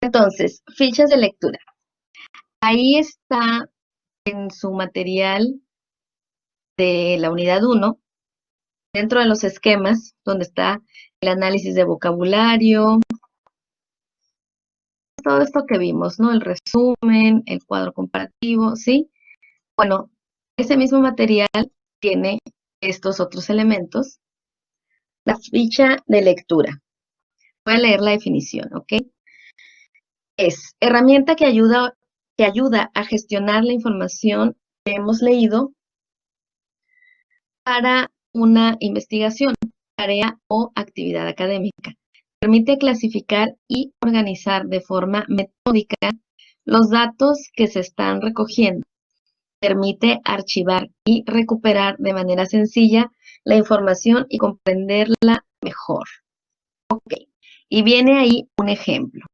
Entonces, fichas de lectura. Ahí está en su material de la unidad 1, dentro de los esquemas, donde está el análisis de vocabulario, todo esto que vimos, ¿no? El resumen, el cuadro comparativo, ¿sí? Bueno, ese mismo material tiene estos otros elementos. La ficha de lectura. Voy a leer la definición, ¿ok? Es herramienta que ayuda a gestionar la información que hemos leído para una investigación, tarea o actividad académica. Permite clasificar y organizar de forma metódica los datos que se están recogiendo. Permite archivar y recuperar de manera sencilla la información y comprenderla mejor. Ok, y viene ahí un ejemplo.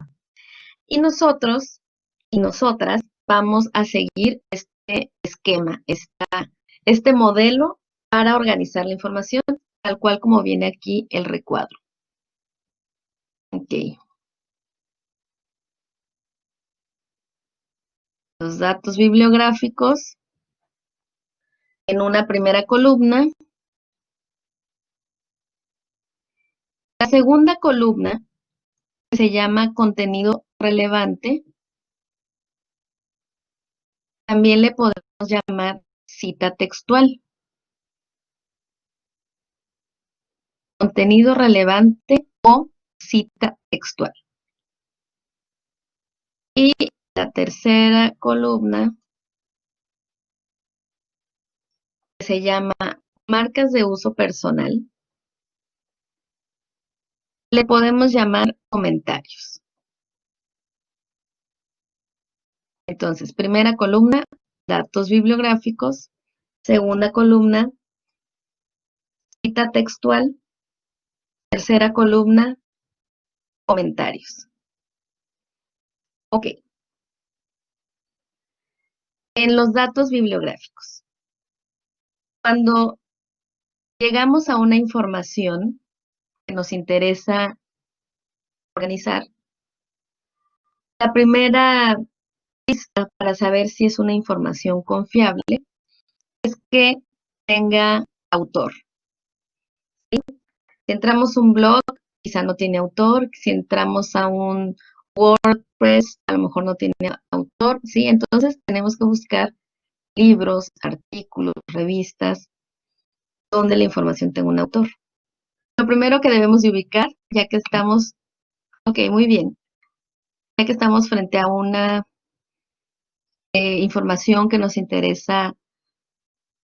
Y nosotros y nosotras vamos a seguir este esquema, este modelo para organizar la información, tal cual como viene aquí el recuadro. Ok. Los datos bibliográficos en una primera columna. La segunda columna se llama contenido relevante. También le podemos llamar cita textual. Contenido relevante o cita textual. Y la tercera columna se llama marcas de uso personal. Le podemos llamar comentarios. Entonces, primera columna, datos bibliográficos. Segunda columna, cita textual. Tercera columna, comentarios. Ok. En los datos bibliográficos. Cuando llegamos a una información que nos interesa organizar, la primera pista para saber si es una información confiable es que tenga autor. ¿Sí? Si entramos a un blog, quizá no tiene autor. Si entramos a un WordPress, a lo mejor no tiene autor. ¿Sí? Entonces tenemos que buscar libros, artículos, revistas, donde la información tenga un autor. Lo primero que debemos de ubicar, ya que estamos, ok, muy bien, ya que estamos frente a una información que nos interesa,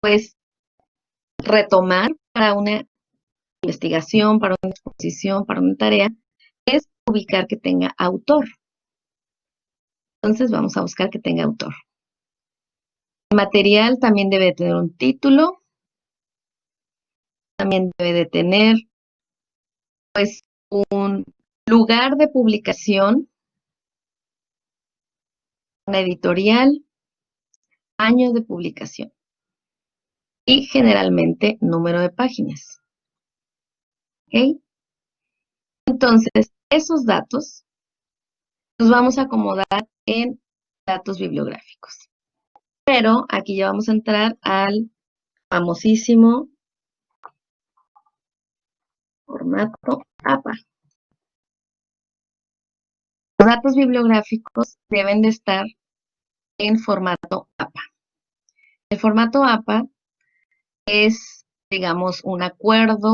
pues, retomar para una investigación, para una exposición, para una tarea, es ubicar que tenga autor. Entonces vamos a buscar que tenga autor. El material también debe de tener un título, también debe de tener, pues, un lugar de publicación, una editorial, año de publicación y generalmente número de páginas. ¿Ok? Entonces, esos datos los vamos a acomodar en datos bibliográficos. Pero aquí ya vamos a entrar al famosísimo formato APA. Los datos bibliográficos deben de estar en formato APA. El formato APA es, digamos, un acuerdo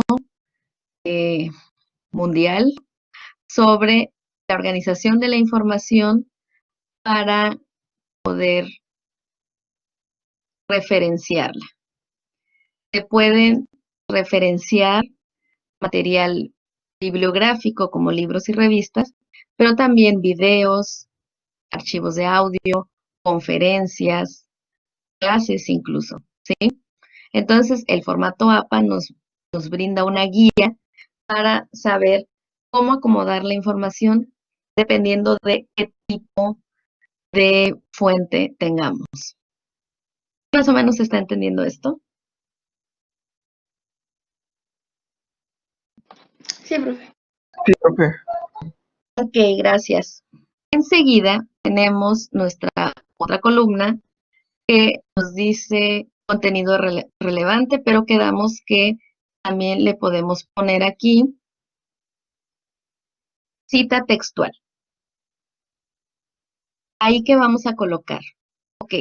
mundial sobre la organización de la información para poder referenciarla. Se pueden referenciar material bibliográfico como libros y revistas, pero también videos, archivos de audio, conferencias, clases incluso, ¿sí? Entonces, el formato APA nos brinda una guía para saber cómo acomodar la información dependiendo de qué tipo de fuente tengamos. ¿Más o menos se está entendiendo esto? Sí, profe. Sí, profe. Ok, gracias. Enseguida tenemos nuestra otra columna que nos dice contenido relevante, pero quedamos que también le podemos poner aquí cita textual. Ahí que vamos a colocar. Ok,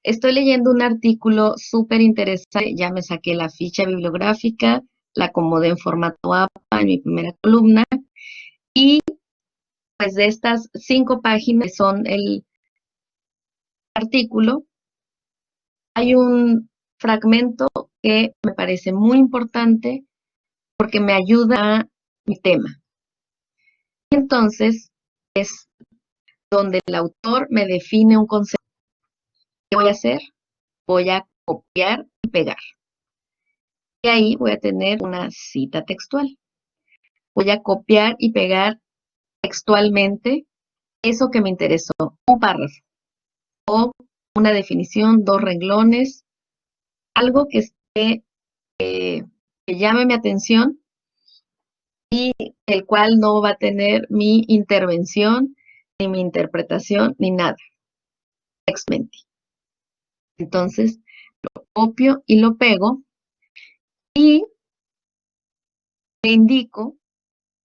estoy leyendo un artículo súper interesante, ya me saqué la ficha bibliográfica, la acomodé en formato APA en mi primera columna y pues de estas 5 páginas que son el artículo, hay un fragmento que me parece muy importante porque me ayuda a mi tema. Entonces, es donde el autor me define un concepto. ¿Qué voy a hacer? Voy a copiar y pegar. Y ahí voy a tener una cita textual. Voy a copiar y pegar textualmente eso que me interesó, un párrafo o una definición, 2 renglones, algo que esté, que llame mi atención y el cual no va a tener mi intervención, ni mi interpretación, ni nada, textualmente. Entonces, lo copio y lo pego y le indico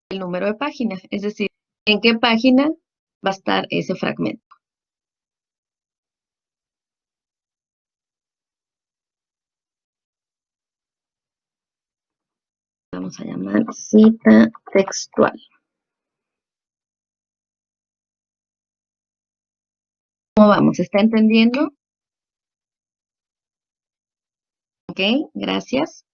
el número de página, es decir, en qué página va a estar ese fragmento. Vamos a llamar cita textual. ¿Cómo vamos? ¿Está entendiendo? Ok, gracias.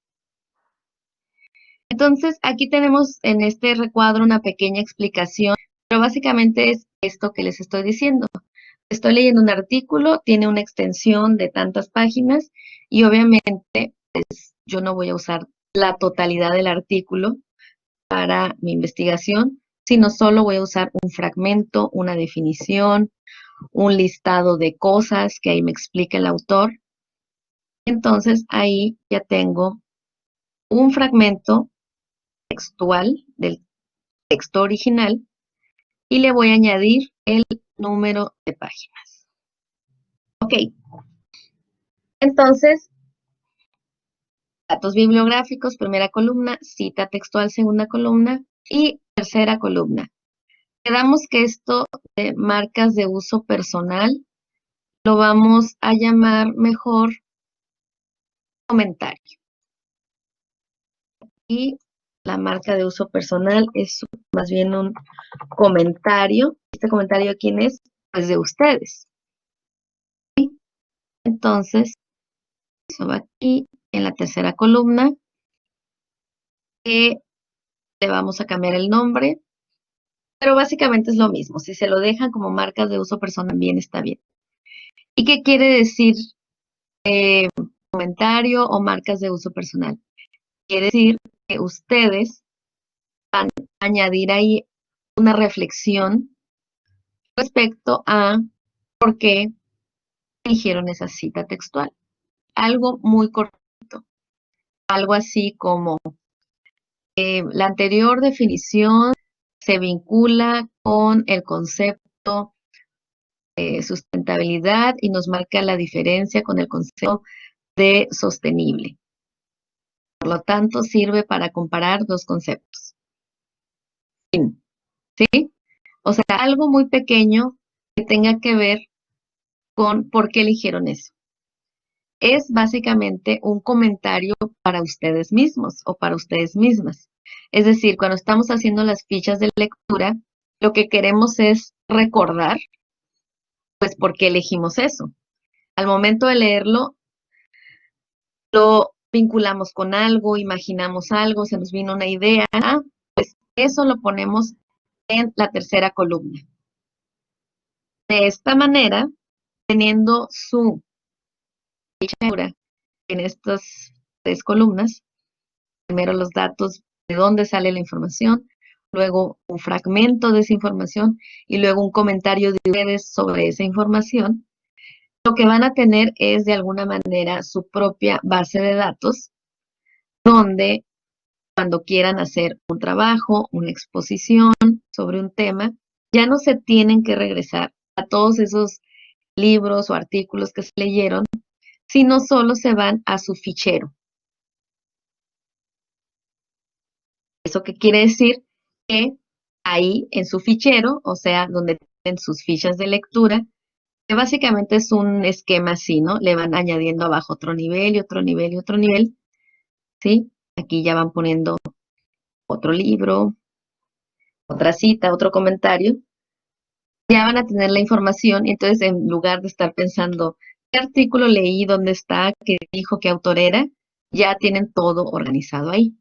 Entonces, aquí tenemos en este recuadro una pequeña explicación, pero básicamente es esto que les estoy diciendo. Estoy leyendo un artículo, tiene una extensión de tantas páginas y obviamente pues, yo no voy a usar la totalidad del artículo para mi investigación, sino solo voy a usar un fragmento, una definición, un listado de cosas que ahí me explica el autor. Entonces ahí ya tengo un fragmento textual del texto original y le voy a añadir el número de páginas. Ok, entonces, datos bibliográficos, primera columna, cita textual, segunda columna y tercera columna. Quedamos que esto de marcas de uso personal lo vamos a llamar mejor comentario. Y la marca de uso personal es más bien un comentario. ¿Este comentario de quién es? Pues de ustedes. ¿Sí? Entonces, eso va aquí en la tercera columna, que le vamos a cambiar el nombre, pero básicamente es lo mismo. Si se lo dejan como marcas de uso personal, bien está bien. ¿Y qué quiere decir comentario o marcas de uso personal? Quiere decir que ustedes van a añadir ahí una reflexión respecto a por qué eligieron esa cita textual. Algo muy cortito, algo así como la anterior definición se vincula con el concepto de sustentabilidad y nos marca la diferencia con el concepto de sostenible. Por lo tanto, sirve para comparar dos conceptos. ¿Sí? O sea, algo muy pequeño que tenga que ver con por qué eligieron eso. Es básicamente un comentario para ustedes mismos o para ustedes mismas. Es decir, cuando estamos haciendo las fichas de lectura, lo que queremos es recordar, pues, por qué elegimos eso. Al momento de leerlo, lo vinculamos con algo, imaginamos algo, se nos vino una idea, pues eso lo ponemos en la tercera columna. De esta manera, teniendo su ficha en estas 3 columnas, primero los datos de dónde sale la información, luego un fragmento de esa información y luego un comentario de ustedes sobre esa información, lo que van a tener es de alguna manera su propia base de datos donde cuando quieran hacer un trabajo, una exposición sobre un tema, ya no se tienen que regresar a todos esos libros o artículos que se leyeron, sino solo se van a su fichero. ¿Eso qué quiere decir? Que ahí en su fichero, o sea, donde tienen sus fichas de lectura, que básicamente es un esquema así, ¿no? Le van añadiendo abajo otro nivel y otro nivel y otro nivel, ¿sí? Aquí ya van poniendo otro libro, otra cita, otro comentario. Ya van a tener la información y entonces en lugar de estar pensando qué artículo leí, dónde está, qué dijo, qué autor era, ya tienen todo organizado ahí.